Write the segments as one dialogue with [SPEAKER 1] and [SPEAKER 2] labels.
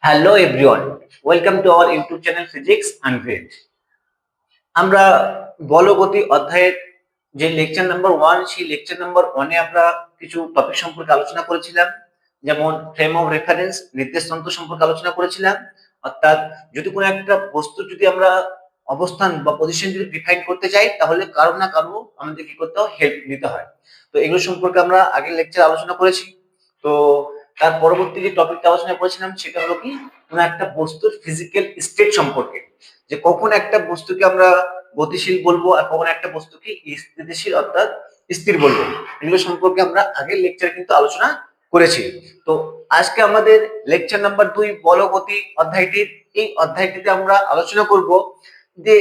[SPEAKER 1] Hello everyone, welcome to our YouTube channel Physics Unveiled. আমরা বলগতি অধ্যায়ের যে লেকচার নাম্বার 1 সেই লেকচার নাম্বার 1 এ আমরা কিছু টপিক সম্পর্কে আলোচনা করেছিলাম, যেমন ফ্রেম অফ রেফারেন্স নির্দেশতন্ত্র সম্পর্কে আলোচনা করেছিলাম। অর্থাৎ যদি কোনো একটা বস্তু যদি আমরা অবস্থান বা পজিশন যদি ডিফাইন করতে চাই তাহলে কারো না কারো আমাদের কি করতে হয়, হেল্প নিতে হয়। তো এগুলো সম্পর্কে আমরা আগের লেকচারে আলোচনা করেছি। তো তার পরবর্তী যে টপিকটা আলোচনা করেছিলাম সেটা হলো কি কোনো একটা বস্তুর ফিজিক্যাল স্টেট সম্পর্কে, যে কখন একটা বস্তুকে আমরা গতিশীল বলবো আর কখন একটা বস্তুকে স্থিতিশীল অর্থাৎ স্থির বলবো। এগুলো সম্পর্কে আমরা আগের লেকচারে কিন্তু আলোচনা করেছি। তো আজকে আমাদের লেকচার নাম্বার 2 বলগতি অধ্যায়টির এই অধ্যায়টিতে আমরা আলোচনা করব যে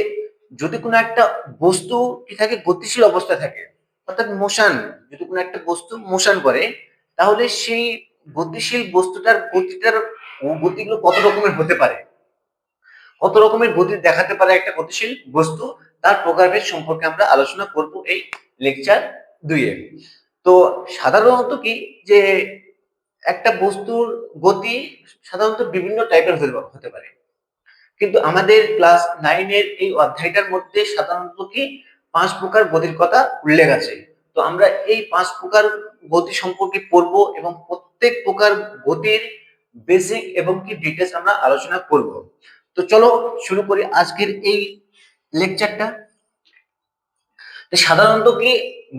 [SPEAKER 1] যদি কোনো একটা বস্তু কি থাকে, গতিশীল অবস্থায় থাকে অর্থাৎ মোশন, যদি কোনো একটা বস্তু মোশন করে তাহলে সেই গতিশীল বস্তুটার গতিগুলো কত রকমের হতে পারে, কত রকমের গতি দেখাতে পারে একটা গতিশীল বস্তু, তার প্রকারভেদ সম্পর্কে আমরা আলোচনা করব এই লেকচার 2 এ। তো সাধারণত কি যে একটা বস্তুর গতি সাধারণত বিভিন্ন টাইপের হতে পারে, কিন্তু আমাদের ক্লাস 9 এর এই অধ্যায়টার মধ্যে সাধারণত কি 5 প্রকার গতির কথা উল্লেখ আছে। তো আমরা এই 5 প্রকার গতি সম্পর্কে পড়ব এবং প্রত্যেক প্রকার গতির বেসিক এবং কি ডিটেইলস আমরা আলোচনা করব। তো চলো শুরু করি আজকের এই লেকচারটা। সাধারণত কি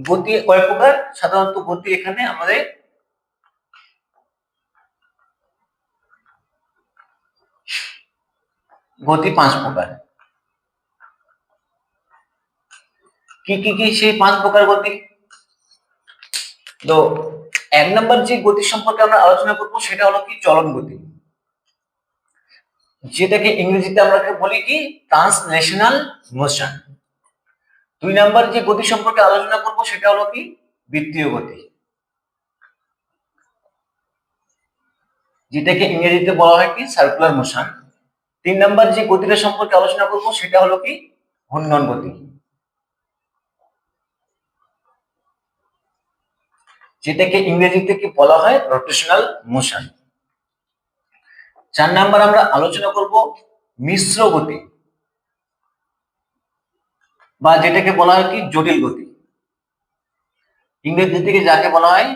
[SPEAKER 1] গতি কয় প্রকার? সাধারণত গতি এখানে আমাদের গতি 5 প্রকার। কি কি কি সেই 5 প্রকার গতি? তো এক নম্বর যে গতি সম্পর্কে আমরা আলোচনা করব সেটা হলো কি চলন গতি, যেটাকে ইংরেজিতে আমরা বলি কি ট্রান্সলেশনাল মোশন। 2 নাম্বার যে গতি সম্পর্কে আলোচনা করব সেটা হলো কি বৃত্তীয় গতি, যেটাকে ইংরেজিতে বলা হয় কি সার্কুলার মোশন। 3 নাম্বার যে গতিটা সম্পর্কে আলোচনা করব সেটা হলো কি ঘূর্ণন গতি, যেটাকে ইংরেজিতে কি বলা হয় রোটেশনাল মোশন। 4 নাম্বার আমরা আলোচনা করব মিশ্র গতি, বা যেটাকে বলা হয় কি জটিল গতি, ইংরেজি থেকে যাকে বলা হয়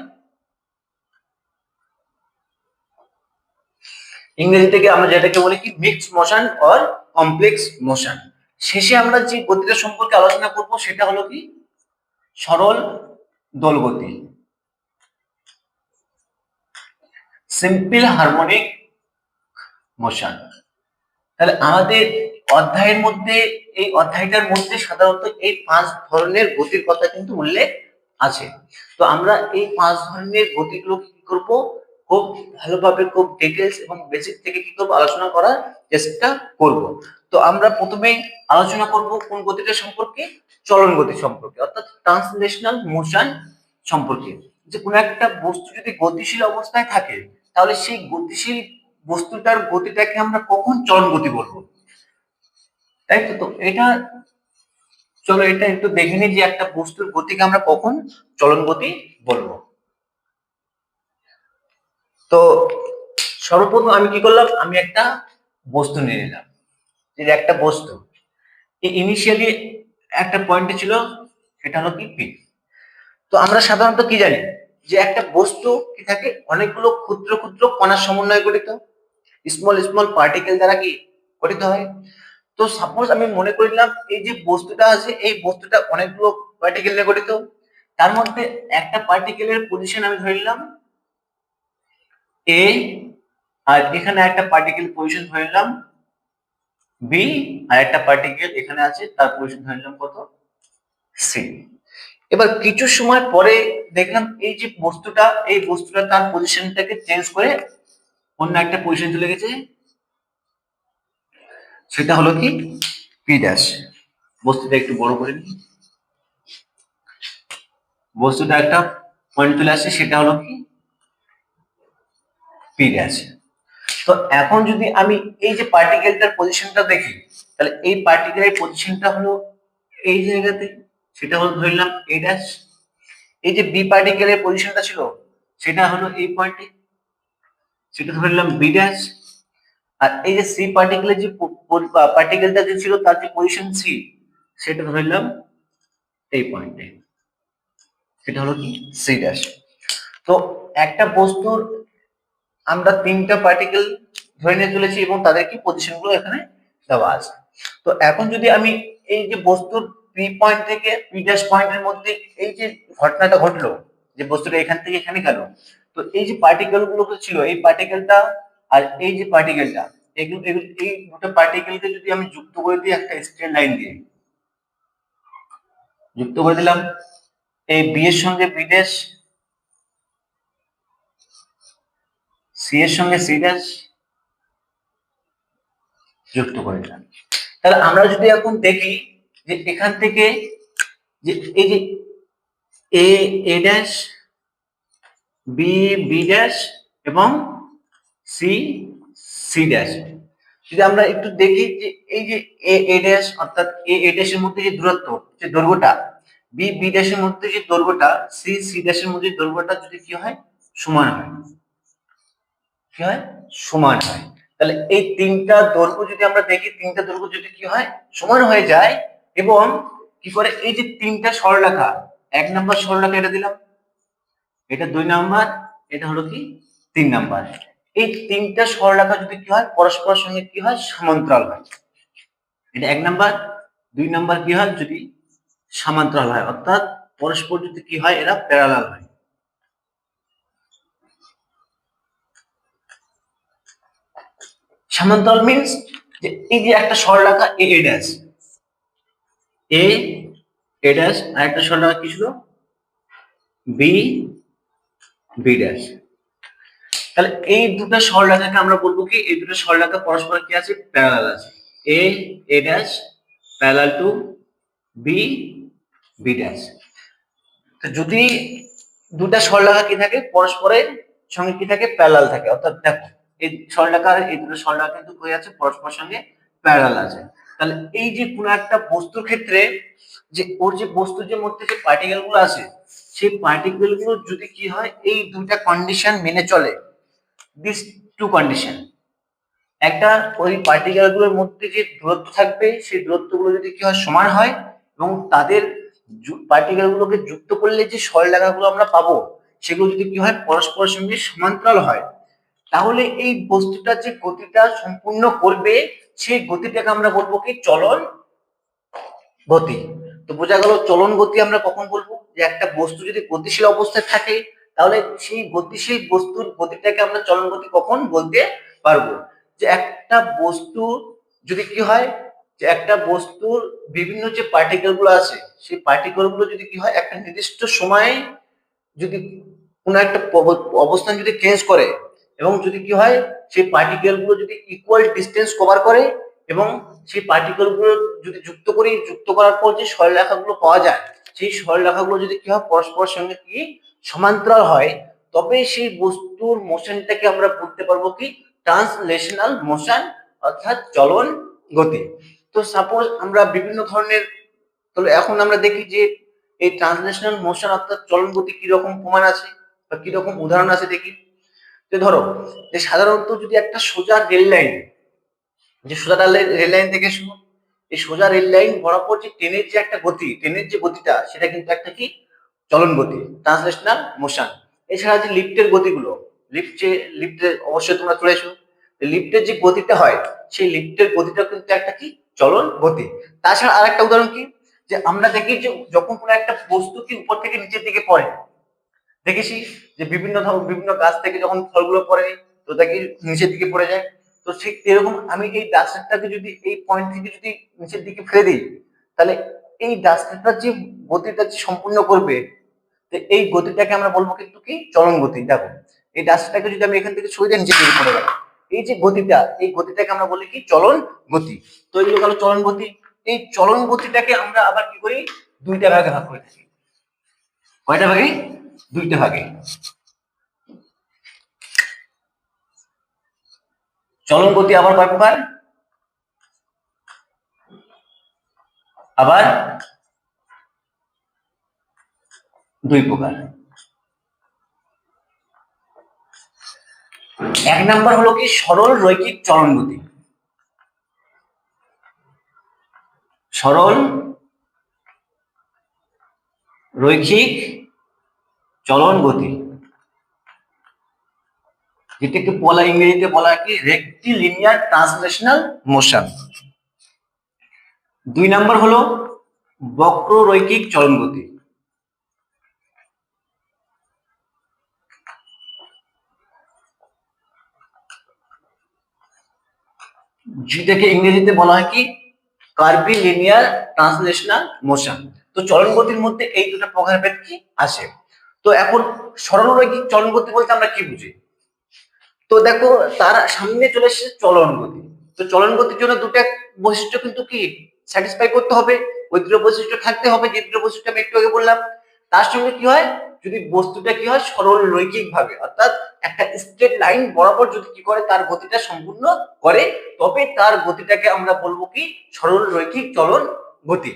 [SPEAKER 1] ইংরেজি থেকে আমরা যেটাকে বলি কি mixed motion or complex motion. শেষে আমরা যে গতিটা সম্পর্কে আলোচনা করব সেটা হলো কি সরল দোল গতি, সিম্পল হারমোনিক মোশন। তাহলে আমাদের অধ্যায়ের মধ্যে এই অধ্যায়টার মধ্যে সাধারণত এই 5 ধরনের গতির কথা কিন্তু উল্লেখ আছে। তো আমরা এই 5 ধরনের গতিগুলো কি করব, খুব ভালোভাবে খুব ডিটেইলস এবং বেসিক থেকে কি করব আলোচনা করার চেষ্টা করব। তো আমরা প্রথমেই আলোচনা করব কোন গতিটা সম্পর্কে, চলন গতি সম্পর্কে অর্থাৎ ট্রান্সলেশনাল মোশন সম্পর্কে। যে কোনো একটা বস্তু যদি গতিশীল অবস্থায় থাকে তাহলে সেই গতিশীল বস্তুটার গতিটাকে আমরা কখন চলন গতি বলবো, তাই তো? তো এটা চলো এটা একটু দেখে নিই যে একটা বস্তুর গতিকে আমরা কখন চলন গতি বলবো। তো সর্বপ্রথম আমি কি করলাম, আমি একটা বস্তু নিয়ে নিলাম, যে একটা বস্তু ইনিশিয়ালি একটা পয়েন্টে ছিল, সেটা হলো কি পি। তো আমরা সাধারণত কি জানি যে একটা বস্তু কি থাকে অনেকগুলো ক্ষুদ্র ক্ষুদ্র কণার সমন্বয়ে গঠিত, স্মল স্মল পার্টিকেল দ্বারা কি গঠিত হয়। তো সাপোজ আমি মনে করিলাম এই যে বস্তুটা আছে এই বস্তুটা অনেকগুলো পার্টিকেল নিয়ে গঠিত, তার মধ্যে একটা পার্টিকেলের পজিশন আমি ধরে নিলাম এ, আর এখানে একটা পার্টিকেল পজিশন ধরে নিলাম বি, আর একটা পার্টিকেল এখানে আছে তার পজিশন ধরে নিলাম কত সি। এবার কিছু সময় পরে দেখলাম এই যে বস্তুটা এই বস্তুটা তার পজিশনটাকে চেঞ্জ করে অন্য একটা পজিশন চলে গেছে, সেটা হলো কি পি ড্যাশ। বস্তুটা একটু বড় করে নিই, বস্তুটা একটা পয়েন্ট চলে আসছে সেটা হলো কি পি ড্যাশ। তো এখন যদি আমি এই যে পার্টিকেলটার পজিশনটা দেখি তাহলে এই পার্টিকেলের পজিশনটা হলো এই জায়গাতে, সেটা হলো ধরলাম এ ড্যাশ। এই যে বি পার্টিকেলের পজিশনটা ছিল সেটা হলো এই পয়েন্টে, সেটা ধরলাম বি ড্যাশ। আর এই যে সি পার্টিকেলের যে পার্টিকেলটা যে ছিল তার যে পজিশন সি, সেটা ধরলাম এই পয়েন্টে, সেটা হলো কি সি ড্যাশ। তো একটা বস্তুর আমরা তিনটা পার্টিকেল ধরে নিয়ে চলেছি এবং তাদের কি পজিশন গুলো এখানে দেওয়া আছে। তো এখন যদি আমি এই যে বস্তুর পি পয়েন্ট থেকে পি ড্যাশ পয়েন্টের মধ্যে এই যে ঘটনাটা ঘটলো, যে বস্তুটা এখান থেকে এখানে গেল, তো এই যে পার্টিকেল গুলো ছিল, এই পার্টিকেলটা আর এই যে পার্টিকেলটা, এগুলো এই দুটো পার্টিকেলকে যদি আমি যুক্ত করে দিই একটা স্ট্রেট লাইন দিয়ে, যুক্ত করে দিলাম এই বি এর সঙ্গে বি ড্যাশ, সি এর সঙ্গে সি ড্যাশ যুক্ত করে দিলাম। তাহলে আমরা যদি এখন দেখি যে এখান থেকে যে এই যে এ A dash, B B dash এবং সি সি ড্যাশ, যদি আমরা একটু দেখি যে এই যে এ এ ড্যাশ অর্থাৎ এ এ ড্যাশের মধ্যে যে দূরত্ব, যে দৈর্ঘ্যটা, বি বি ড্যাশের মধ্যে যে দৈর্ঘ্যটা, সি সি ড্যাশের মধ্যে দৈর্ঘ্যটা যদি কি হয় সমান হয়, কি হয় সমান হয়, তাহলে এই তিনটা দৈর্ঘ্য যদি আমরা দেখি, তিনটা দৈর্ঘ্য যদি কি হয় সমান হয়ে যায়, এবং কি করে এই যে তিনটা সরলরেখা, এক নাম্বার সরলরেখা এটা দিলাম, এটা 2 নাম্বার, এটা হলো কি 3 নাম্বার, এই তিনটা সরলরেখা যদি কি হয় পরস্পরের সঙ্গে কি হয় সমান্তরাল হয়, এটা 1 নাম্বার, 2 নাম্বার কি হয় যদি সমান্তরাল হয়, অর্থাৎ পরস্পর যদি কি হয় এরা প্যারালাল হয়। সমান্তরাল মিন্স যে এই যে একটা সরলরেখা এ A dash, A A dash, আর একটা সরলরেখা কি ছিল বি বি ড্যাশ, তাহলে এই দুটো সরলরেখাকে আমরা বলবো কি এই দুটো সরলরেখা পরস্পর কি আছে প্যারালাল আছে, A A dash parallel to B B dash. তো যদি দুটা সরলরেখা কি থাকে পরস্পরের সঙ্গে কি থাকে প্যারালাল থাকে, অর্থাৎ দেখো এই সরলরেখা আর এই দুটো সরলরেখা কিন্তু হয়ে আছে পরস্পরের সঙ্গে প্যারালাল আছে, তাহলে এই যে কোনো একটা বস্তুর ক্ষেত্রে যে ওর যে বস্তুর যে মধ্যে যে পার্টিকেল গুলো আছে, সেই পার্টিকেল গুলো যদি কি হয় এই দুইটা কন্ডিশন মেনে চলে, দিস টু কন্ডিশন, একটা ওই পার্টিকেল গুলোর মধ্যে যে দূরত্ব থাকবে সেই দূরত্ব গুলো যদি কি হয় সমান হয়, এবং তাদের পার্টিকেল গুলোকে যুক্ত করলে যে সরলরেখাগুলো আমরা পাবো সেগুলো যদি কি হয় পরস্পরের সঙ্গে সমান্তরাল হয়, তাহলে এই বস্তুটার যে গতিটা সম্পূর্ণ করবে সেই গতিটাকে আমরা বলবো কি চলন গতি। তো বোঝা গেল চলন গতি আমরা কখন বলবো, যে একটা বস্তু যদি গতিশীল অবস্থায় থাকে তাহলে সেই গতিশীল বস্তুর গতিটাকে আমরা চলন গতি কখন বলতে পারবো, যে একটা বস্তু যদি কি হয়, যে একটা বস্তুর বিভিন্ন যে পার্টিকেল গুলো আছে সেই পার্টিকেল গুলো যদি কি হয় একটা নির্দিষ্ট সময়ে যদি কোনো একটা অবস্থান যদি চেঞ্জ করে, এবং যদি কি হয় সেই পার্টিকেল গুলো যদি ইকুয়াল ডিস্টেন্স কভার করে, এবং সেই পার্টিকেল গুলো যদি যুক্ত করি, যুক্ত করার পর যে সরলরেখাগুলো পাওয়া যায় সেই সরলরেখাগুলো যদি কি হয় পরস্পরের সঙ্গে কি সমান্তরাল হয়, তবে সেই বস্তুর মোশনটাকে আমরা বলতে পারবো কি ট্রান্সলেশনাল মোশন, অর্থাৎ চলন গতি। তো সাপোজ আমরা বিভিন্ন ধরনের, তাহলে এখন আমরা দেখি যে এই ট্রান্সলেশনাল মোশন অর্থাৎ চলন গতি কিরকম প্রমাণ আছে বা কিরকম উদাহরণ আছে দেখি। যে ধরো যে সাধারণত যদি একটা সোজা রেল লাইন, যে সোজা রেল লাইন থেকে শুরু, এই সোজা রেল লাইন বরাবর যে ট্রেনের যে একটা গতি, ট্রেনের যে গতিটা সেটা কিন্তু একটা কি চলন গতি ট্রান্সলেশনাল মোশন। এছাড়া যে লিফটের গতিগুলো, লিফটে অবশ্যই তোমরা চলেছো, লিফটের যে গতিটা হয় সেই লিফটের গতিটা কিন্তু একটা কি চলন গতি। তাছাড়া আরেকটা উদাহরণ কি, যে আমরা দেখি যে যখন কোনো একটা বস্তু কি উপর থেকে নিচের দিকে পড়ে, দেখেছি যে বিভিন্ন গাছ থেকে যখন ফলগুলো পড়ে তো দেখি নিচের দিকে পড়ে যায়, তো ঠিক এরকম আমি এই ডাস্টারটাকে যদি এই পয়েন্ট থেকে যদি নিচের দিকে ফেলে দিই, তাহলে এই ডাস্টারটার যে গতিটা যে সম্পূর্ণ করবে, তো এই গতিটাকে আমরা বলবো কিন্তু কি চলন গতি। দেখো এই ডাস্টারটাকে যদি আমি এখান থেকে সরিয়ে দিই নিচের দিকে পড়ে গেল, এই যে গতিটা এই গতিটাকে আমরা বলি কি চলন গতি। তো এইগুলো গেল চলন গতি। এই চলন গতিটাকে আমরা আবার কি করি দুইটা ভাগে ভাগ করে থাকি, কয়টা ভাগে দুইটা ভাগে। চলন গতি আবার কয় প্রকার, আবার দুই প্রকার। এক নাম্বার হলো কি সরল রৈখিক চলন গতি। সরল রৈখিক চলন গতি, যেটাকে বলা ইংরেজিতে বলা হয় কি রেক্টিলিনিয়ার ট্রান্সলেশনাল মোশন। দুই নাম্বার হলো বক্র রৈখিক চলন গতি, যেটাকে ইংরেজিতে বলা হয় কি কার্ভিলিনিয়ার ট্রান্সলেশনাল মোশন। তো চলন গতির মধ্যে এই দুটো প্রকারভেদ কি আসে। তো এখন সরল রৈখিক চলন গতি বলতে আমরা কি বুঝি? তো দেখো তার সামনে চলে এসেছে চলন গতি। তো চলন গতির জন্য দুটো বৈশিষ্ট্য কিন্তু কি স্যাটিসফাই করতে হবে, ওই দুটো বৈশিষ্ট্য থাকতে হবে, যে দুটো বৈশিষ্ট্য আমি একটু আগে বললাম। তার সঙ্গে কি হয়, যদি বস্তুটা কি হয় সরল রৈখিক ভাবে, অর্থাৎ একটা স্ট্রেট লাইন বরাবর যদি কি করে তার গতিটা সম্পূর্ণ করে, তবে তার গতিটাকে আমরা বলবো কি সরল রৈখিক চলন গতি।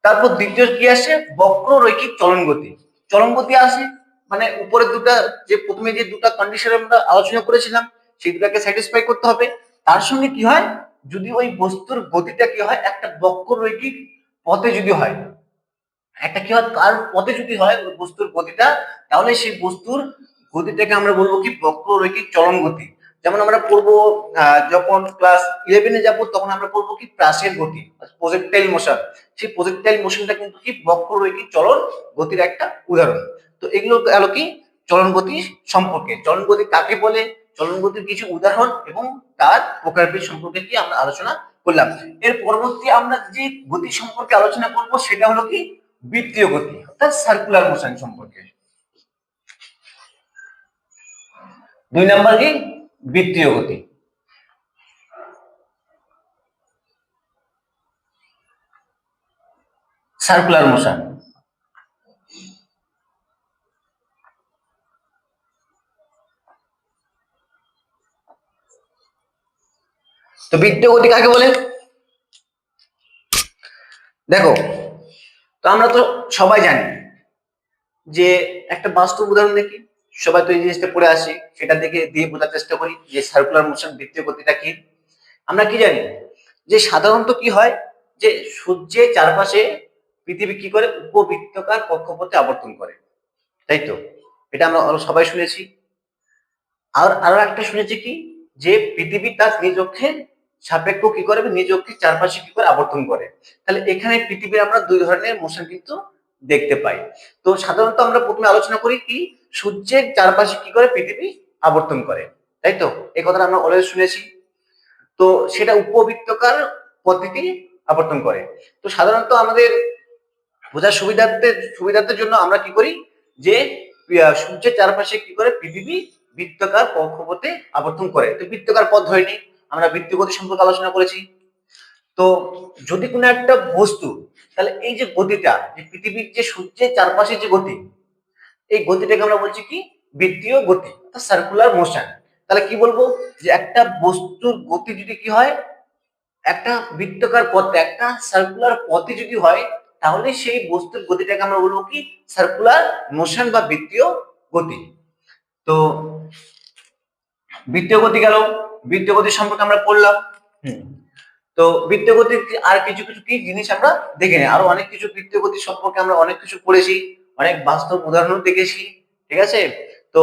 [SPEAKER 1] তারপর দ্বিতীয় কি আসে বক্র রৈখিক চলন গতি। চলন গতি আসে মানে উপরে দুটা, যে প্রথমে যে দুটা কন্ডিশন আমরা আলোচনা করেছিলাম সেই দুটাকে স্যাটিসফাই করতে হবে। তার সঙ্গে কি হয়, যদি ওই বস্তুর গতিটা কি হয় একটা বক্র রৈখিক পথে যদি হয়, একটা কি হয় কার পথে যদি হয় ওই বস্তুর গতিটা, তাহলে সেই বস্তুর গতিটাকে আমরা বলবো কি বক্র রৈখিক চলন গতি। যেমন আমরা পড়বো যখন ক্লাস 11-এ যাবো তখন আমরা পড়বো কি প্রাসের গতি, প্রজেক্টাইল মোশন। সেই প্রজেক্টাইল মোশনটা কিন্তু কি বক্র রৈখিক চলন গতির একটা উদাহরণ। তো এগুলো গেল কি চলন গতি সম্পর্কে। চলন গতি কাকে বলে, চলন গতির কিছু উদাহরণ এবং তার প্রকারভেদ সম্পর্কে কি আমরা আলোচনা করলাম। এর পরবর্তী আমরা যে গতি সম্পর্কে আলোচনা করব সেটা হলো কি বৃত্তীয় গতি, অর্থাৎ সার্কুলার মোশন সম্পর্কে। দুই নাম্বার কি বৃত্তীয় গতি। Circular motion. তো বৃত্তীয় গতি কাকে বলে? দেখো, তো আমরা তো সবাই জানি যে একটা বাস্তব উদাহরণ দেখি, সবাই তো এই জিনিসটা পড়ে আসি, সেটা দেখে দিয়ে বোঝার চেষ্টা করি যে সার্কুলার মোশন বৃত্তীয় গতিটা কি। আমরা কি জানি যে সাধারণত কি হয় যে সূর্যের চারপাশে পৃথিবী কি করে উপবৃত্তাকার কক্ষপথে আবর্তন করে, তাই তো? এটা আমরা সবাই শুনেছি। আর আরো একটা শুনেছি কি যে পৃথিবী তার নিজ অক্ষের সাপেক্ষ কি করে নিজ অক্ষের চারপাশে কি করে আবর্তন করে। তাহলে এখানে পৃথিবীর আমরা দুই ধরনের মোশন কিন্তু দেখতে পাই। তো সাধারণত আমরা প্রথমে আলোচনা করি কি সূর্যের চারপাশে কি করে পৃথিবী আবর্তন করে, তাই তো? এই কথাটা আমরা অলরেডি শুনেছি। তো সেটা উপবৃত্তাকার পদ্ধতি আবর্তন করে। তো সাধারণত আমাদের বোঝার সুবিধার্থের জন্য আমরা কি করি যে সূর্যের চারপাশে কি করে পৃথিবী বৃত্তাকার কক্ষপথে আবর্তন করে। তো বৃত্তাকার পথ ধরে নিই, আমরা বৃত্তীয় গতি সম্পর্কে আলোচনা করেছি। তো যদি কোনো একটা বস্তু, তাহলে এই যে গতিটা যে পৃথিবীর যে সূর্যের চারপাশে যে গতি, এই গতিটাকে আমরা বলছি কি বৃত্তীয় গতি, সার্কুলার মোশন। তাহলে কি বলবো যে একটা বস্তুর গতি যদি কি হয় একটা বৃত্তাকার পথে, একটা সার্কুলার পথে যদি হয়, তাহলে সেই বস্তুর গতিটাকে আমরা বলবো কি সার্কুলার মোশন বা বৃত্তীয় গতি। তো বৃত্তীয় গতি গেল, বৃত্তীয় গতি সম্পর্কে আমরা পড়লাম। তো বৃত্তীয় গতির আর কিছু কিছু কি জিনিস আমরা দেখে নিই, আরো অনেক কিছু বৃত্তীয় গতি সম্পর্কে আমরা অনেক কিছু পড়েছি, অনেক বাস্তব উদাহরণ দেখেছি, ঠিক আছে? তো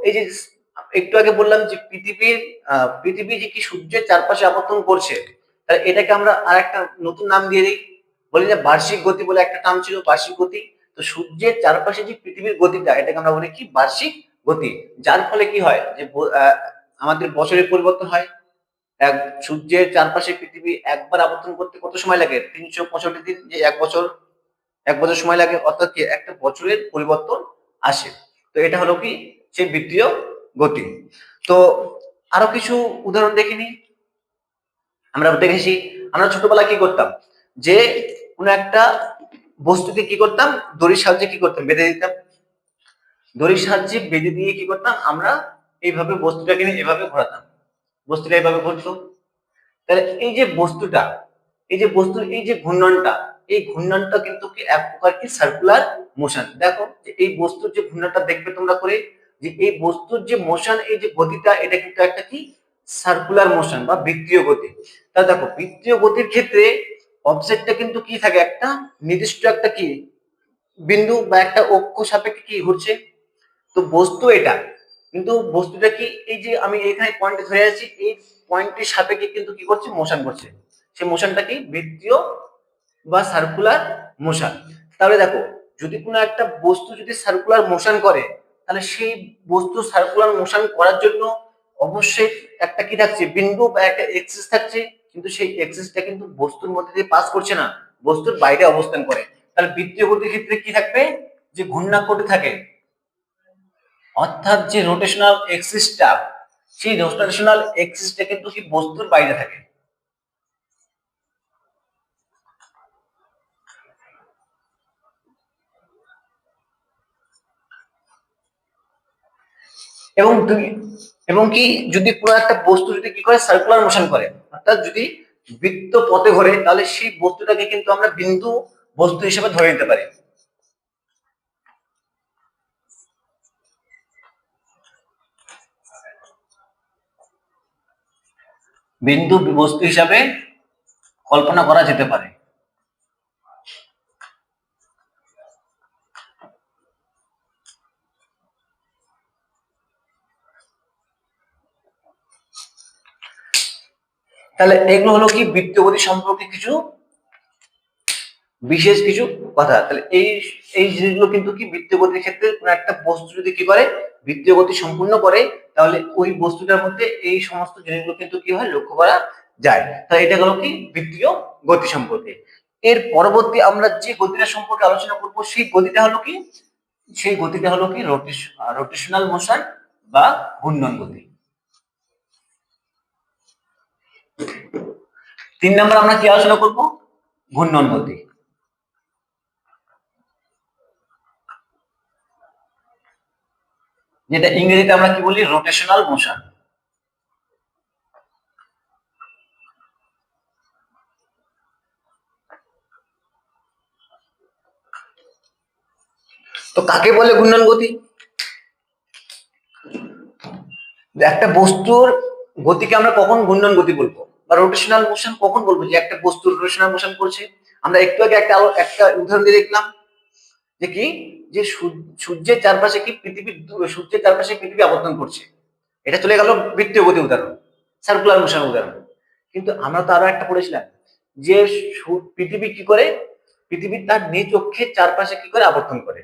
[SPEAKER 1] এই যে একটু আগে বললাম যে পৃথিবী যে কি সূর্যের চারপাশে আবর্তন করছে, তাহলে এটাকে আমরা আর একটা নতুন নাম দিয়ে দিই, বলি যে বার্ষিক গতি বলে একটা নাম ছিল, বার্ষিক গতি। তো সূর্যের চারপাশে যে পৃথিবীর গতিটা এটাকে আমরা বলি কি বার্ষিক গতি। যার ফলে কি হয় যে আমাদের বছরের পরিবর্তন হয়। এক সূর্যের চারপাশে পৃথিবী একবার আবর্তন করতে কত সময় লাগে? 365 দিন, যে এক বছর সময় লাগে, অর্থাৎ কি একটা বছরের পরিবর্তন আসে। তো এটা হলো কি সেই বৃত্তীয় গতি। তো আরো কিছু উদাহরণ দেখিনি। আমরা দেখেছি আমরা ছোটবেলায় কি করতাম যে কোনো একটা বস্তুকে কি করতাম দড়ির সাহায্যে কি করতাম বেঁধে দিতাম, দড়ির সাহায্যে বেঁধে দিয়ে কি করতাম আমরা এইভাবে বস্তুটাকে নিয়ে এভাবে ঘোরাতাম, বস্তুটা এইভাবে ঘুরতো। তাহলে এই যে বস্তুর এই যে ঘূর্ণনটা, এই ঘূর্ণনটা কিন্তু কি এক প্রকার কি সার্কুলার মোশন। দেখো যে এই বস্তুর যে ঘূর্ণনটা দেখবে তোমরা করে, যে এই বস্তুর যে মোশন, এই যে গতিটা, এটা কিন্তু একটা কি সার্কুলার মোশন বা বৃত্তীয় গতি। তাহলে দেখো বৃত্তীয় গতির ক্ষেত্রে অবজেক্টটা কিন্তু কি থাকে, একটা নির্দিষ্ট একটা কি বিন্দু বা একটা অক্ষ সাপেক্ষে কি ঘুরছে। তো বস্তু এটা, কিন্তু বস্তুটা কি, এই যে আমি এখানে পয়েন্ট ধরে আছি, এই পয়েন্টের সাপেক্ষে কিন্তু কি করছে, মোশন করছে। সেই মোশনটা কি বৃত্তীয় বা সার্কুলার মোশন। তাহলে দেখো যদি কোনো একটা বস্তু যদি সার্কুলার মোশন করে, তাহলে সেই বস্তু সার্কুলার মোশন করার জন্য অবশ্যই একটা কি থাকছে, বিন্দু বা একটা এক্সিস থাকছে। কিন্তু সেই এক্সিসটা কিন্তু বস্তুর মধ্যে দিয়ে পাস করছে না, বস্তুর বাইরে অবস্থান করে। তাহলে বৃত্তীয় গতির ক্ষেত্রে কি থাকবে, যে ঘূর্ণাক্ষটি থাকে, অর্থাৎ যে রোটেশনাল এক্সিসটা, সেই রোটেশনাল এক্সিসটা কিন্তু কি বস্তুর বাইরে থাকে। এবং তুমি, এবং কি যদি কোনো একটা বস্তু যদি কি করে সার্কুলার মোশন করে, অর্থাৎ যদি বৃত্ত পথে ঘোরে, তাহলে সেই বস্তুটাকে কিন্তু আমরা বিন্দু বস্তু হিসেবে ধরে নিতে পারি। বিন্দু বস্তু হিসাবে কল্পনা করা যেতে পারে। তাহলে এগুলো হলো কি বৃত্তীয় গতি সম্পর্কে কিছু বিশেষ কিছু কথা। তাহলে এই এই জিনিসগুলো কিন্তু কি বৃত্তীয় গতির ক্ষেত্রে কোনো একটা বস্তু যদি কি করে বৃত্তীয় গতি সম্পূর্ণ করে, তাহলে ওই বস্তুটার মধ্যে এই সমস্ত জিনিসগুলো কিন্তু কি হয়, লক্ষ্য করা যায়। তাহলে এটা হলো কি বৃত্তীয় গতি সম্পর্কে। এর পরবর্তী আমরা যে গতিটা সম্পর্কে আলোচনা করব, সেই গতিটা হলো কি, সেই গতিটা হলো কি রোটেশনাল মোশন বা ঘূর্ণন গতি। 3 নম্বর আমরা কি আলোচনা করব, ঘূর্ণন গতি, যেটা ইংরেজিতে আমরা কি বলি, রোটেশনাল মোশন। তো কাকে বলে ঘূর্ণন গতি? একটা বস্তুর গতিকে আমরা কখন ঘূর্ণন গতি বলবো বা রোটেশনাল মোশন কখন বলবো, যে একটা বস্তু রোটেশনাল মোশন করছে। আমরা একটু আগে একটা উদাহরণ দিয়ে দেখলাম যে কি, যে সূর্যের চারপাশে কি পৃথিবী, সূর্যের চারপাশে পৃথিবী আবর্তন করছে। এটা চলে গেল বৃত্তীয় গতি উদাহরণ, সার্কুলার মোশন উদাহরণ। কিন্তু আমরা তো আরো একটা পড়েছিলাম যে পৃথিবী কি করে, পৃথিবী তার নিজ অক্ষের চারপাশে কি করে আবর্তন করে।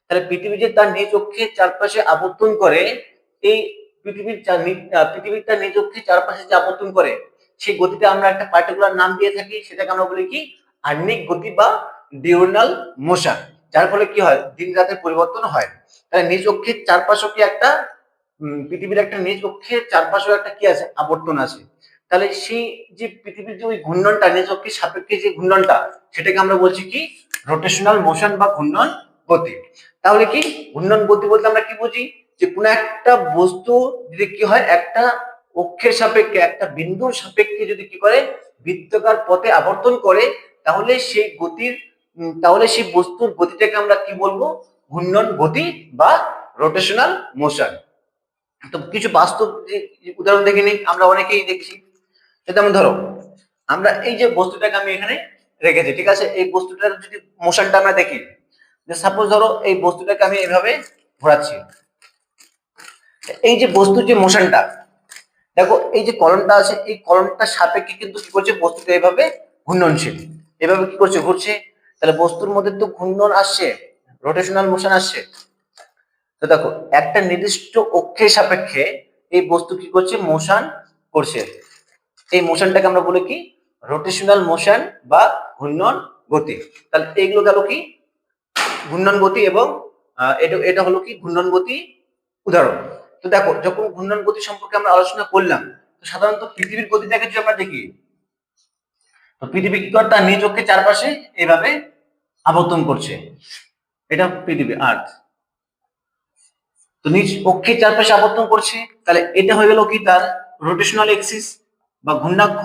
[SPEAKER 1] তাহলে পৃথিবী যে তার নিজ অক্ষের চারপাশে আবর্তন করে, এই পৃথিবীর তার নিজ অক্ষের চারপাশে যে আবর্তন করে, সেই গতিতে আমরা একটা পার্টিকুলার নাম দিয়ে থাকি, সেটাকে আমরা বলি কি আহ্নিক গতি বা ডিউরনাল মোশন। যার ফলে কি হয়, দিন রাতের পরিবর্তন হয়। তাহলে নিজ অক্ষের চারপাশে কি একটা পৃথিবীর একটা নিজ অক্ষের চারপাশেও একটা কি আছে, আবর্তন আছে। তাহলে সেই যে পৃথিবীর যে ওই ঘূর্ণনটা, নিজ অক্ষের সাপেক্ষে যে ঘূর্ণনটা, সেটাকে আমরা বলছি কি রোটেশনাল মোশন বা ঘূর্ণন গতি। তাহলে কি ঘূর্ণন গতি বলতে আমরা কি বুঝি, যে কোনো একটা বস্তু যদি কি হয়, একটা অক্ষের সাপেক্ষে, একটা বিন্দুর সাপেক্ষে যদি কি করে বৃত্তাকার পথে আবর্তন করে, তাহলে সেই গতির তাহলে সেই বস্তুর গতিটাকে আমরা কি বলবো, ঘূর্ণন গতি বা রোটেশনাল মোশন। তো কিছু বাস্তব উদাহরণ দেখে নিই, আমরা অনেকেই দেখছি। যেমন ধরো আমরা এই যে বস্তুটাকে আমি এখানে রেখেছি, ঠিক আছে, এই বস্তুটার যদি মোশনটা আমরা দেখি, যে সাপোজ ধরো এই বস্তুটাকে আমি এভাবে ঘোরাচ্ছি, এই যে বস্তুর যে মোশনটা, দেখো এই যে কলমটা আছে, এই কলমটার সাপেক্ষে কিন্তু কি করছে, বস্তুটা এভাবে ঘূর্ণনশীল, এভাবে কি করছে, ঘুরছে। তাহলে বস্তুর মধ্যে তো ঘূর্ণন আসছে, রোটেশনাল মোশন আসছে। তো দেখো একটা নির্দিষ্ট অক্ষের সাপেক্ষে এই বস্তু কি করছে, মোশন করছে। এই মোশনটাকে আমরা বলি কি রোটেশনাল মোশন বা ঘূর্ণন গতি। তাহলে এইগুলো গেল কি ঘূর্ণন গতি, এবং এটা এটা হলো কি ঘূর্ণন গতি উদাহরণ। তো দেখো যখন ঘূর্ণন গতি সম্পর্কে আমরা আলোচনা করলাম, তো সাধারণত পৃথিবীর গতিটাকে যদি আমরা দেখি, তো পৃথিবী কি করে তার নিজ অক্ষের চারপাশে এইভাবে আবর্তন করছে, এটা পৃথিবী আর্থ। তো নিজ অক্ষের চারপাশে আবর্তন করছে, তাহলে এটা হয়ে গেল কি তার রোটেশনাল এক্সিস বা ঘূর্ণাক্ষ।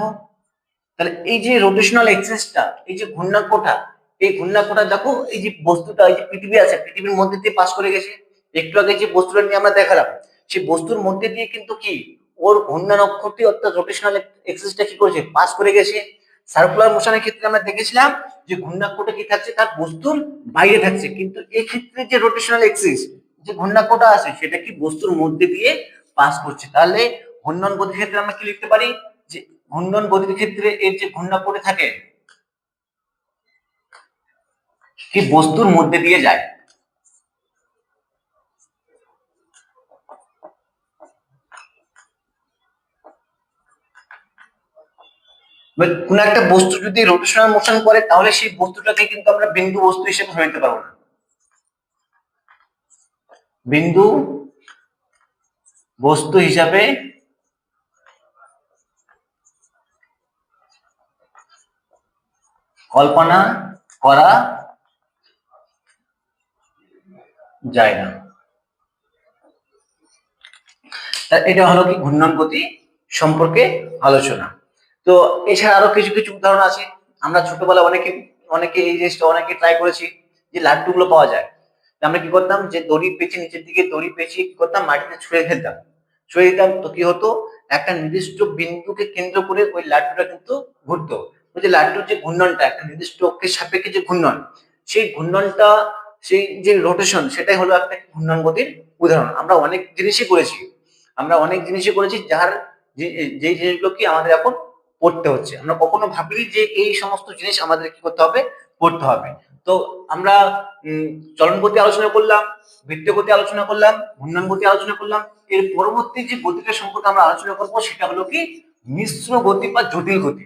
[SPEAKER 1] তাহলে এই যে রোটেশনাল এক্সিসটা, এই যে ঘূর্ণাক্ষটা, এই ঘূর্ণাক্ষটা দেখো এই যে বস্তুটা, এই যে পৃথিবী আছে, পৃথিবীর মধ্যে দিয়ে পাস করে গেছে, একটু আগে যে বস্তুটা নিয়ে আমরা দেখালাম, সেই বস্তুর মধ্যে দিয়ে কিন্তু কি ওর ঘূর্ণন অক্ষটি অর্থাৎ রোটেশনাল এক্সিসটা কি করেছে, পাস করে গেছে। সার্কুলার মোশনের ক্ষেত্রে আমরা দেখেছিলাম যে ঘূর্ণাক্ষটা কি থাকছে, তার বস্তুর বাইরে থাকছে, কিন্তু এই ক্ষেত্রে যে রোটেশনাল এক্সিস যে ঘূর্ণাক্ষটা আছে সেটা কি বস্তুর মধ্যে দিয়ে পাস করছে। তাহলে ঘূর্ণন গতির ক্ষেত্রে আমরা কি লিখতে পারি, যে ঘূর্ণন গতির ক্ষেত্রে এর যে ঘূর্ণাক্ষটি থাকে কি বস্তুর মধ্যে দিয়ে যায়। কোন একটা বস্তু যদি রোটেশনাল মোশন করে তাহলে সেই বস্তুটাকে কিন্তু আমরা বিন্দু বস্তু হিসেবে ধরে নিতে পারবো না। বিন্দু বস্তু হিসাবে কল্পনা করা যায় না। এটা হলো কি ঘূর্ণন গতি সম্পর্কে আলোচনা। তো এছাড়া আরো কিছু কিছু উদাহরণ আছে। আমরা ছোটবেলায় অনেকে অনেকে এই জিনিসটা অনেকে ট্রাই করেছি, যে লাড্ডু গুলো পাওয়া যায়, আমরা কি করতাম, যে দড়ি পেঁচে নিচের দিকে দড়ি পেঁচিয়ে কি করতাম, মাটিতে ছুঁড়ে ফেলতাম। ছুঁড়ে দিতাম তো কি হতো, একটা নির্দিষ্ট বিন্দুকে কেন্দ্র করে ওই লাড্ডুটা কিন্তু ঘুরতো। ওই যে লাড্ডুর যে ঘূর্ণনটা একটা নির্দিষ্ট অক্ষের সাপেক্ষে যে ঘূর্ণন, সেই ঘূর্ণনটা সেই যে রোটেশন সেটাই হলো একটা ঘূর্ণন গতির উদাহরণ। আমরা অনেক জিনিসই করেছি, যার যে জিনিসগুলো কি আমাদের এখন পড়তে হচ্ছে। আমরা কখনো ভাবিনি যে এই সমস্ত জিনিস আমাদের কি করতে হবে, পড়তে হবে। তো আমরা চলন গতি আলোচনা করলাম, বৃত্তীয় গতি আলোচনা করলাম, ঘূর্ণন গতি আলোচনা করলাম। এর পরবর্তী যে গতিটা সম্পর্কে আমরা আলোচনা করবো সেটা হলো কি মিশ্র গতি বা জটিল গতি,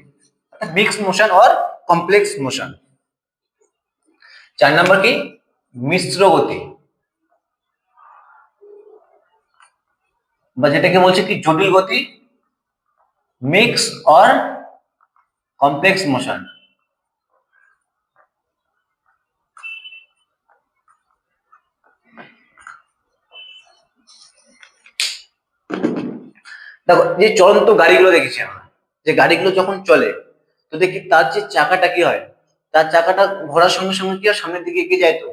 [SPEAKER 1] mix motion or complex motion. 4 নম্বর কি মিশ্র গতি, বা যেটাকে বলছে কি জটিল গতি, মিক্স অর কমপ্লেক্স মোশন। দেখো যে চলন্ত গাড়িগুলো দেখেছি আমরা, যে গাড়িগুলো যখন চলে তো দেখি তার যে চাকাটা কি হয়, তার চাকাটা ঘোরার সঙ্গে সঙ্গে কি হয়, সামনের দিকে এগিয়ে যায়। তো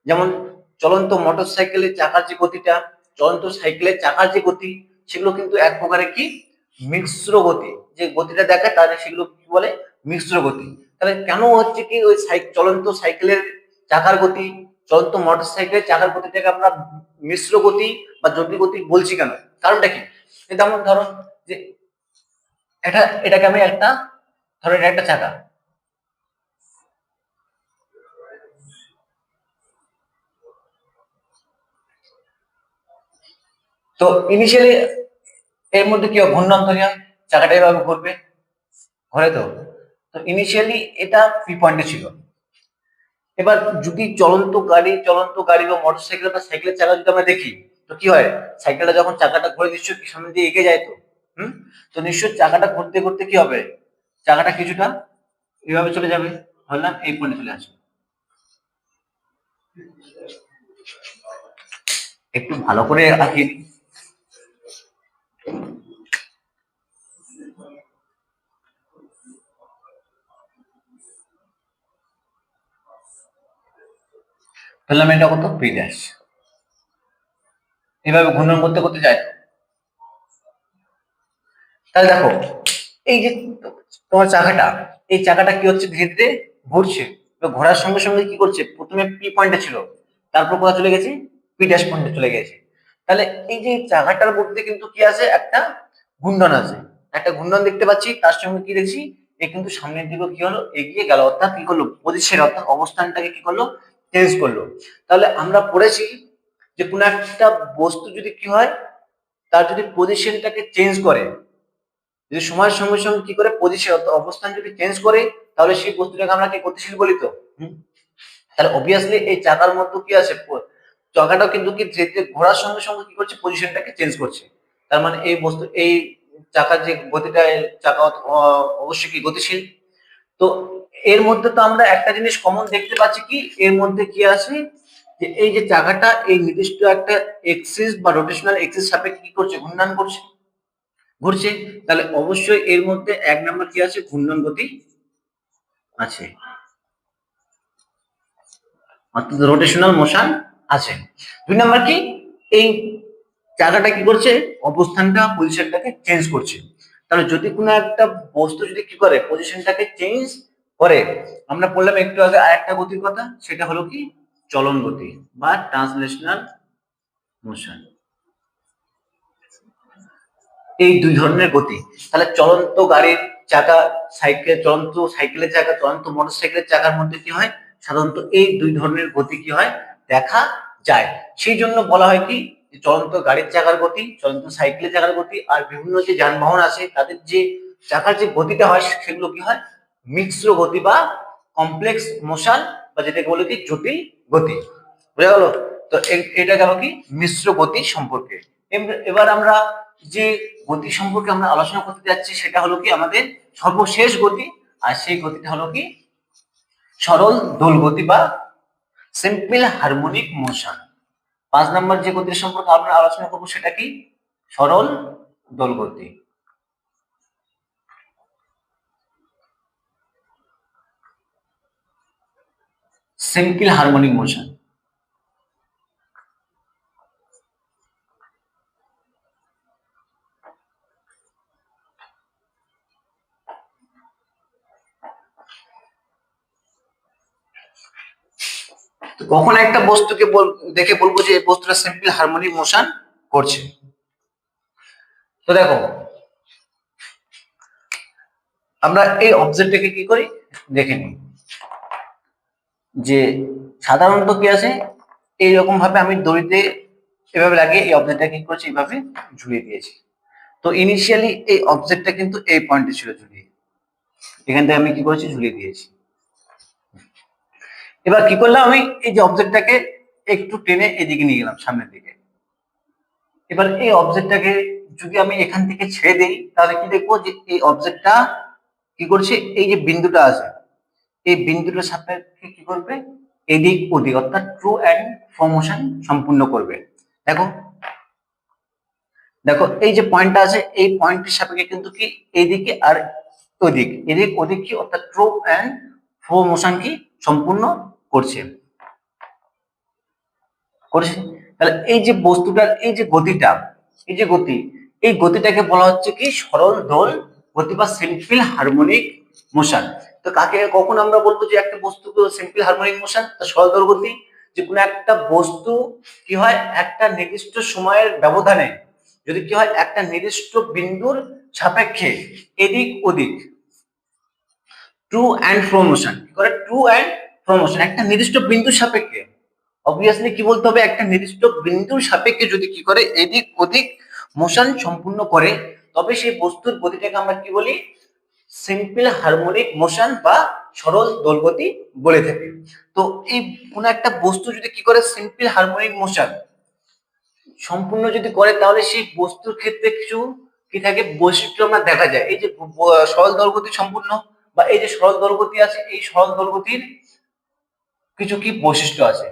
[SPEAKER 1] যেমন চলন্ত মোটর সাইকেলের চাকার যে গতিটা, চলন্ত সাইকেলের চাকার যে গতি, সেগুলো কিন্তু এক প্রকারের কি মিশ্র গতি, যে গতিটা দেখায় তাহলে সেগুলো কি বলে মিশ্র গতি। তাহলে কেন হচ্ছে কি ওই চলন্ত সাইকেলের চাকার গতি, চলন্ত মোটর সাইকেলের চাকার গতিটাকে আমরা মিশ্র গতি বা জটিল গতি বলছি কেন, কারণটা কি? যেমন ধরো যে এটাকে আমি একটা, ধরো এটা একটা চাকা, তো ইনিশিয়ালি এর মধ্যে কি ঘূর্ণন তৈরি হয়, চাকাটা এভাবে ঘুরবে, ঘরে তো। তো ইনিশিয়ালি এটা পি পয়েন্টে ছিল। এবার যদি চলন্ত গাড়ি বা মোটরসাইকেল বা সাইকেলের চাকা যদি আমরা দেখি, তো কি হয়, সাইকেলটা যখন চাকাটা ঘুরে নিশ্চয়ই সামনে দিয়ে এগিয়ে যায়। তো তো নিশ্চয়ই চাকাটা ঘুরতে ঘুরতে কি হবে, চাকাটা কিছুটা এভাবে চলে যাবে, ধরলাম এই পয়েন্টে চলে আসবে। একটু ভালো করে আঁকিয়ে দিই। ধরলাম এটা কত পি ড্যাশ, এভাবে ঘূর্ণন করতে করতে যায়। তাহলে দেখো এই যে তোমার চাকাটা, এই চাকাটা কি হচ্ছে ধীরে ধীরে ঘুরছে, তো ঘোরার সঙ্গে সঙ্গে কি করছে, প্রথমে পি পয়েন্টে ছিল, তারপর কোথায় চলে গেছে, পি ড্যাশ পয়েন্টে চলে গেছে। তাহলে এই যে চাকাটার মধ্যে কিন্তু কি আছে, একটা ঘূর্ণন আছে, একটা ঘূর্ণন দেখতে পাচ্ছি, তার সঙ্গে কি দেখছি, এ কিন্তু সামনের দিকে কি হলো, এগিয়ে গেল, অর্থাৎ কি করলো, পজিশন অর্থাৎ অবস্থানটাকে কি করলো, চেঞ্জ করলো। তাহলে আমরা পড়েছি যে কোন একটা বস্তু যদি কি হয়, তার যদি পজিশনটাকে চেঞ্জ করে, যদি সময়ের সঙ্গে সঙ্গে কি করে পজিশন অবস্থান যদি চেঞ্জ করে, তাহলে সেই বস্তুটাকে আমরা কি গতিশীল বলি। তো তাহলে অবভিয়াসলি এই চাকার মধ্যে কি আছে, চাকাটাও কিন্তু কি ধীরে ধীরে ঘোরার সঙ্গে সঙ্গে কি করছে, পজিশনটাকে চেঞ্জ করছে। তার মানে এই বস্তু এই চাকার যে গতিটা, চাকা অবশ্যই কি গতিশীল। তো এর মধ্যে তো আমরা একটা জিনিস কমন দেখতে পাচ্ছি, কি এর মধ্যে কি আছে, যে এই যে চাকাটা এই নির্দিষ্ট একটা এক্সিস বা রোটেশনাল এক্সিস সাপেক্ষে কি করছে, ঘূর্ণন করছে, ঘুরছে। তাহলে অবশ্যই এর মধ্যে 1 নম্বর কি আছে, ঘূর্ণন গতি আছে, অর্থাৎ রোটেশনাল মোশন আছে। 2 নাম্বার কি, এই চাকাটা কি করছে, অবস্থানটা পজিশনটাকে চেঞ্জ করছে। তাহলে যদি কোনো একটা বস্তু যদি কি করে পজিশনটাকে চেঞ্জ করে, আমরা বললাম একটু আগে আরেকটা গতির কথা, সেটা হলো কি চলন গতি বা ট্রান্সলেশনাল মোশন। এই দুই ধরনের গতি। তাহলে চলন্ত গাড়ির চাকা, চলন্ত সাইকেলের চাকা, চলন্ত মোটরসাইকেলের চাকার মধ্যে কি হয়, সাধারণত এই দুই ধরনের গতি কি হয় দেখা যায়। সেই জন্য বলা হয় কি চলন্ত গাড়ির চাকার গতি, চলন্ত সাইকেলের চাকার গতি, আর বিভিন্ন যে যানবাহন আছে তাদের যে চাকার যে গতিটা হয় সেগুলো কি হয় মিশ্র গতি বা কমপ্লেক্স মোশন, বা যেটাকে বলে কি জটিল গতি। বোঝা গেল? তো এটা গেল কি মিশ্র গতি সম্পর্কে। এবার আমরা যে গতি সম্পর্কে আমরা আলোচনা করতে যাচ্ছি সেটা হলো কি আমাদের সর্বশেষ গতি, আর সেই গতিটা হলো কি সরল দোল গতি বা সিম্পল হারমোনিক মোশন। 5 নম্বর যে গতির সম্পর্কে আমরা আলোচনা করব সেটা কি সরল দোল গতি। Simple harmonic motion. কখন একটা বস্তুকে দেখে বলবো যে এই বস্তুটা সিম্পল হারমোনিক মোশন করছে? তো দেখো আমরা এই অবজেক্টটাকে কি করি দেখে নিই, যে সাধারণত কি আছে এইরকম ভাবে আমি দড়িতে এভাবে লাগিয়ে এই অবজেক্টটা কি করছি এইভাবে ঝুলিয়ে দিয়েছি। তো ইনিশিয়ালি এই অবজেক্টটা কিন্তু এই পয়েন্টে ছিল ঝুলিয়ে, এখান থেকে আমি কি করেছি ঝুলিয়ে দিয়েছি। এবার কি করলাম, আমি এই যে অবজেক্টটাকে একটু টেনে এদিকে নিয়ে গেলাম সামনের দিকে। এবার এই অবজেক্টটাকে যদি আমি এখান থেকে ছেড়ে দিই তাহলে কি দেখবো যে এই অবজেক্টটা কি করছে, এই যে বিন্দুটা আছে এই বিন্দুটার সাপেক্ষে কি করবে এদিক ওদিক অর্থাৎ ট্রু অ্যান্ড ফ্রো মোশন সম্পূর্ণ করবে। দেখো দেখো এই যে পয়েন্টটা আছে এই পয়েন্টের সাপেক্ষে কিন্তু কি এইদিকে আর ওদিক এদিক ওদিক কি অর্থাৎ ট্রু অ্যান্ড ফ্রো মোশন কি সম্পূর্ণ করছে করছে তাহলে এই যে বস্তুটার এই যে গতিটা, এই যে গতি, এই গতিটাকে বলা হচ্ছে কি সরল দোল গতি বা সিম্পল হারমোনিক মোশন। তো কাকে কখন আমরা বলবো যে একটা বস্তু সিম্পল হারমোনিক মোশন, সরল দোল গতি, যে কোনো একটা বস্তু কি হয় একটা নির্দিষ্ট সময়ের ব্যবধানে যদি কি হয় একটা নির্দিষ্ট বিন্দুর সাপেক্ষে এদিক ওদিক ট্রু অ্যান্ড ফ্রো মোশন কি করে, ট্রু অ্যান্ড ফ্রো মোশন একটা নির্দিষ্ট বিন্দুর সাপেক্ষে, অবভিয়াসলি কি বলতে হবে একটা নির্দিষ্ট বিন্দুর সাপেক্ষে যদি কি করে এদিক ওদিক মোশন সম্পূর্ণ করে, তবে সেই বস্তুর গতিটাকে আমরা কি বলি সিম্পল হারমোনিক মোশন বা সরল দোলগতি বলে থাকি। তো এই কোন একটা বস্তু যদি কি করে সিম্পল হারমোনিক মোশন সম্পূর্ণ যদি করে তাহলে সেই বস্তুর ক্ষেত্রে কিছু কি থাকে বৈশিষ্ট্য আমরা দেখা যায়। এই যে সরল দোলগতি সম্পূর্ণ বা এই যে সরল দোলগতি আছে এই সরল দোলগতির কিছু কি বৈশিষ্ট্য আছে।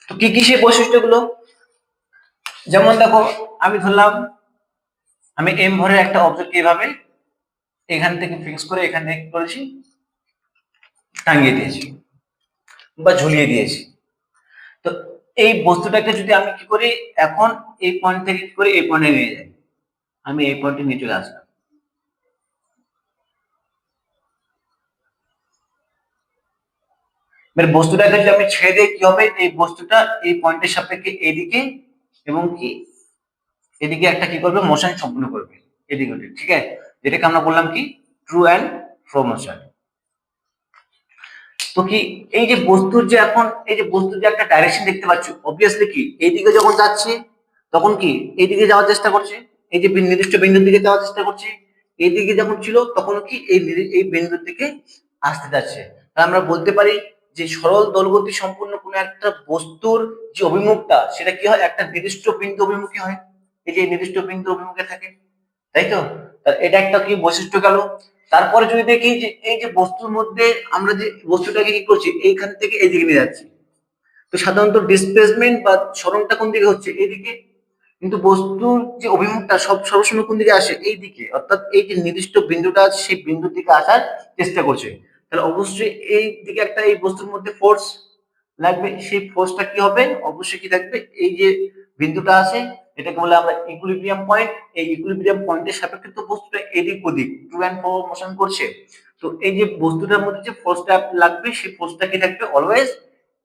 [SPEAKER 1] তো কি কি সেই বৈশিষ্ট্যগুলো, যেমন দেখো আমি ধরলাম আমি এম ভরের একটা অবজেক্ট এইভাবে এখান থেকে ফিক্স করে এখান থেকে কি করেছি টাঙিয়ে দিয়েছি বা ঝুলিয়ে দিয়েছি। তো এই বস্তুটাকে যদি আমি কি করি এখন এই পয়েন্ট থেকে কি করে এই পয়েন্টে নিয়ে যাই, আমি এই পয়েন্টে নিয়ে চলে আসলাম। এবার বস্তুটাকে যদি আমি ছেড়ে দিই কি হবে এই বস্তুটা এই পয়েন্টের সাপেক্ষে এদিকে এবং কি এদিকে একটা কি করবে মোশন সম্পূর্ণ করবে এদিকে ওদিকে, ঠিক আছে, যেটাকে আমরা বললাম কি ট্রু অ্যান্ড ফ্রো মোশন। তো কি এই যে বস্তুর যে এখন এই যে বস্তুর যে একটা ডাইরেকশন দেখতে পাচ্ছ অবভিয়াসলি কি এইদিকে যখন যাচ্ছে তখন কি এইদিকে যাওয়ার চেষ্টা করছে, এই যে নির্দিষ্ট বিন্দুর দিকে যাওয়ার চেষ্টা করছে, এইদিকে যখন ছিল তখন কি এই বিন্দুর দিকে আসতে যাচ্ছে। তাহলে আমরা বলতে পারি যে সরল দোলগতি সম্পূর্ণ কোনো একটা বস্তুর যে অভিমুখটা সেটা কি হয় একটা নির্দিষ্ট বিন্দু অভিমুখী হয়, এই যে নির্দিষ্ট বিন্দু অভিমুখে থাকে, তাই তো? এটা একটা কি বৈশিষ্ট্য গেল। তারপরে যদি দেখি যে এই যে বস্তুর মধ্যে আমরা যে বস্তুটাকে কি করছি এইখান থেকে এইদিকে নিয়ে যাচ্ছি, তো সাধারণত ডিসপ্লেসমেন্ট বা সরণটা কোন দিকে হচ্ছে এইদিকে, কিন্তু বস্তুর যে অভিমুখটা সবসময় কোন দিকে আসে, এই দিকে, অর্থাৎ এই যে নির্দিষ্ট বিন্দুটা আছে সেই বিন্দুর দিকে আসার চেষ্টা করছে। তাহলে অবশ্যই এই দিকে একটা এই বস্তুর মধ্যে ফোর্স লাগবে। সেই ফোর্সটা কি হবে, অবশ্যই কি থাকবে, এই যে বিন্দুটা আছে এটাকে বলে আমরা ইকুইলিব্রিয়াম পয়েন্ট। এই ইকুইলিব্রিয়াম পয়েন্টের সাপেক্ষে তো বস্তুটা এদিক ওদিক টু অ্যান্ড ফ্রো মোশন করছে। তো এই যে বস্তুটার মধ্যে যে ফোর্সটা লাগবে সেই ফোর্সটা কি থাকবে, অলওয়েজ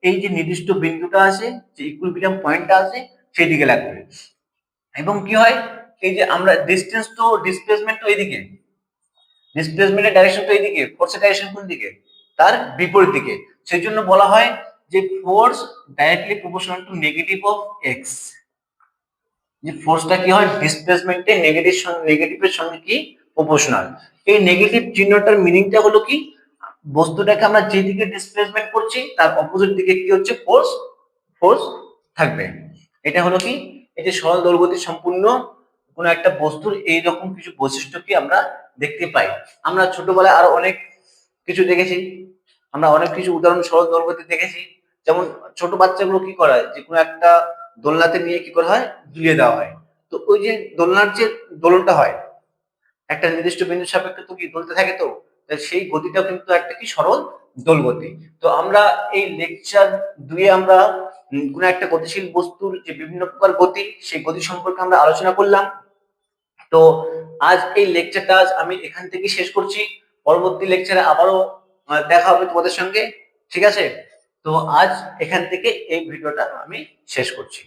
[SPEAKER 1] এই যে নির্দিষ্ট বিন্দুটা আছে, যে ইকুইলিব্রিয়াম পয়েন্টটা আছে সেই দিকে লাগবে। এবং কি হয়, এই যে আমরা ডিসটেন্স তো ডিসপ্লেসমেন্ট তো এইদিকে, ডিসপ্লেসমেন্টের ডাইরেকশন তো এইদিকে, ফোর্সের ডাইরেকশন কোন দিকে, তার বিপরীত দিকে। সেই জন্য বলা হয় যে force directly proportional to negative of x. যে ফোর্সটা কি হয়, ডিসপ্লেসমেন্টে নেগেটিভের সঙ্গে কি প্রপোর্শনাল। এই নেগেটিভ চিহ্নটার মিনিংটা হলো কি, বস্তুটাকে আমরা যেদিকে ডিসপ্লেসমেন্ট করছি তার অপোজিট দিকে কি হচ্ছে, ফোর্স ফোর্স থাকবে। এটা হলো কি, এই যে সরল দৈর্ঘ্যতি সম্পূর্ণ কোন একটা বস্তুর এইরকম কিছু বৈশিষ্ট্য কি আমরা দেখতে পাই। আমরা ছোটবেলায় আরো অনেক কিছু দেখেছি, আমরা অনেক কিছু উদাহরণ সরল দৈর্ঘ্যতি দেখেছি। যেমন ছোট বাচ্চাগুলো কি করা হয়, যে কোনো একটা দোলনাতে নিয়ে কি করা হয়, ঝুলিয়ে দেওয়া হয়। তো ওই যে দোলনার যে দোলনটা হয় একটা নির্দিষ্ট বিন্দুর সাপেক্ষে তো কি দুলতে থাকে, তো সেই গতিটাও কিন্তু একটা কি সরল দোল গতি। তো আমরা এই লেকচার 2 আমরা কোন একটা গতিশীল বস্তুর যে বিভিন্ন প্রকার গতি, সেই গতি সম্পর্কে আমরা আলোচনা করলাম। তো আজ এই লেকচারটা আমি এখান থেকে শেষ করছি। পরবর্তী লেকচারে আবারও দেখা হবে তোমাদের সঙ্গে, ঠিক আছে? তো আজ এখান থেকে এই ভিডিওটা আমি শেষ করছি।